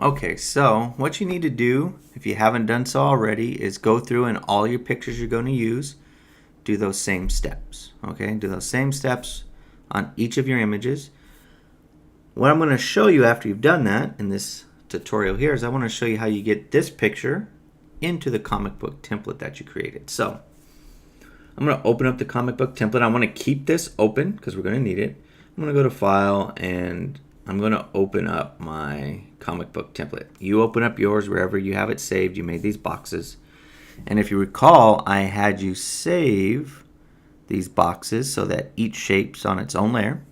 Okay, so what you need to do, if you haven't done so already, is go through and all your pictures you're going to use, do those same steps. Okay, do those same steps on each of your images. What I'm going to show you after you've done that in this tutorial here is I want to show you how you get this picture into the comic book template that you created. So I'm going to open up the comic book template. I want to keep this open because we're going to need it. I'm going to go to File and I'm going to open up my comic book template. You open up yours wherever you have it saved. You made these boxes. And if you recall, I had you save these boxes so that each shape's on its own layer.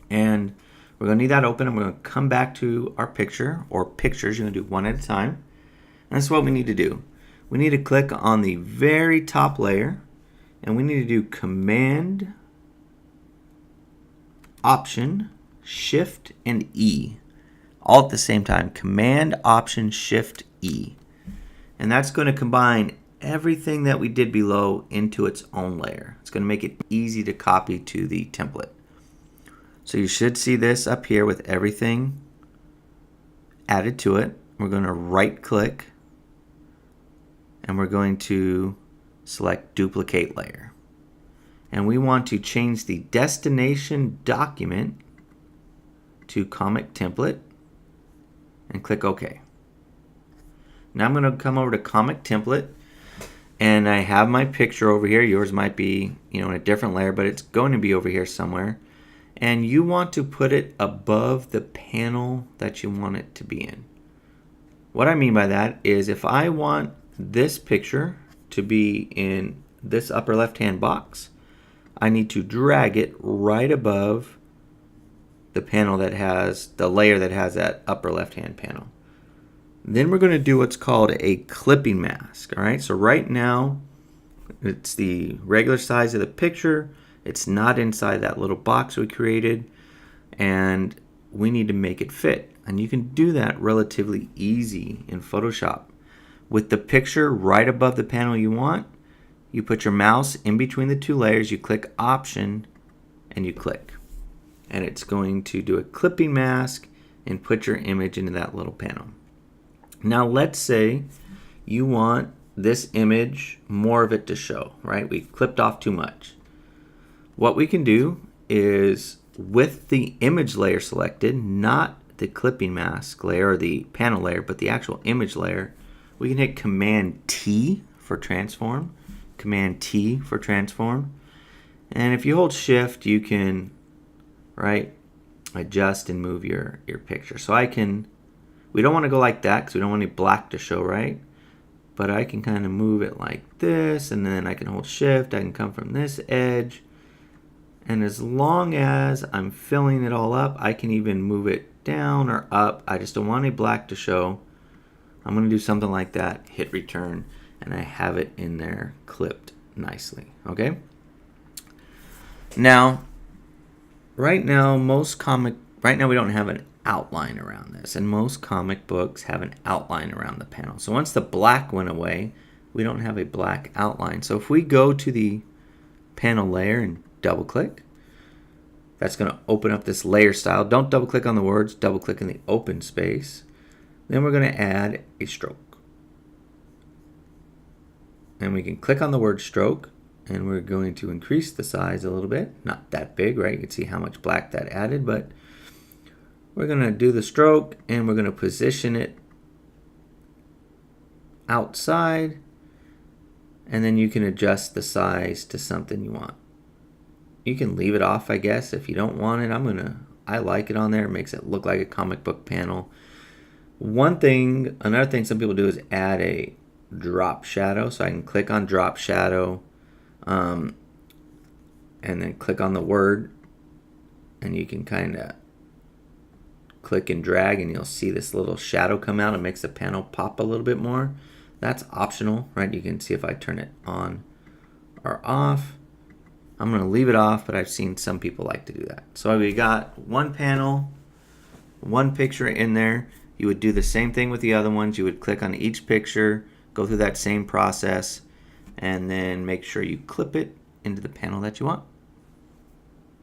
And we're going to need that open, and we're going to come back to our picture or pictures. You're going to do one at a time. And that's what we need to do. We need to click on the very top layer, and we need to do Command, Option, Shift, and E. All at the same time. Command, Option, Shift, E. And that's going to combine everything that we did below into its own layer. It's going to make it easy to copy to the template. So you should see this up here with everything added to it. We're going to right click and we're going to select duplicate layer. And we want to change the destination document to comic template and click OK. Now I'm going to come over to comic template and I have my picture over here. Yours might be, in a different layer, but it's going to be over here somewhere. And you want to put it above the panel that you want it to be in. What I mean by that is if I want this picture to be in this upper left hand box, I need to drag it right above the panel that has the layer that has that upper left hand panel. Then we're going to do what's called a clipping mask. All right, so right now it's the regular size of the picture. It's not inside that little box we created, and we need to make it fit. And you can do that relatively easy in Photoshop. With the picture right above the panel you want, you put your mouse in between the two layers, you click Option, and you click. And it's going to do a clipping mask and put your image into that little panel. Now let's say you want this image, more of it to show, right? We clipped off too much. What we can do is with the image layer selected, not the clipping mask layer or the panel layer, but the actual image layer, we can hit Command T for transform, Command T for transform. And if you hold Shift, you can, adjust and move your picture. So we don't want to go like that because we don't want any black to show, right? But I can kind of move it like this, and then I can hold Shift. I can come from this edge. And as long as I'm filling it all up, I can even move it down or up. I just don't want any black to show. I'm going to do something like that, hit return, and I have it in there clipped nicely. Okay? Now, right now we don't have an outline around this, and most comic books have an outline around the panel. So once the black went away, we don't have a black outline. So if we go to the panel layer and double click, that's going to open up this layer style. Don't double click on the words, double click in the open space. Then we're going to add a stroke. And we can click on the word stroke, and we're going to increase the size a little bit. Not that big, right? You can see how much black that added, but we're going to do the stroke and we're going to position it outside, and then you can adjust the size to something you want. You can leave it off, I guess, if you don't want it. I like it on there. It makes it look like a comic book panel. Another thing some people do is add a drop shadow. So I can click on drop shadow and then click on the word, and you can kind of click and drag and you'll see this little shadow come out. It makes the panel pop a little bit more. That's optional, right? You can see if I turn it on or off. I'm going to leave it off, but I've seen some people like to do that. So we got one panel, one picture in there. You would do the same thing with the other ones. You would click on each picture, go through that same process, and then make sure you clip it into the panel that you want.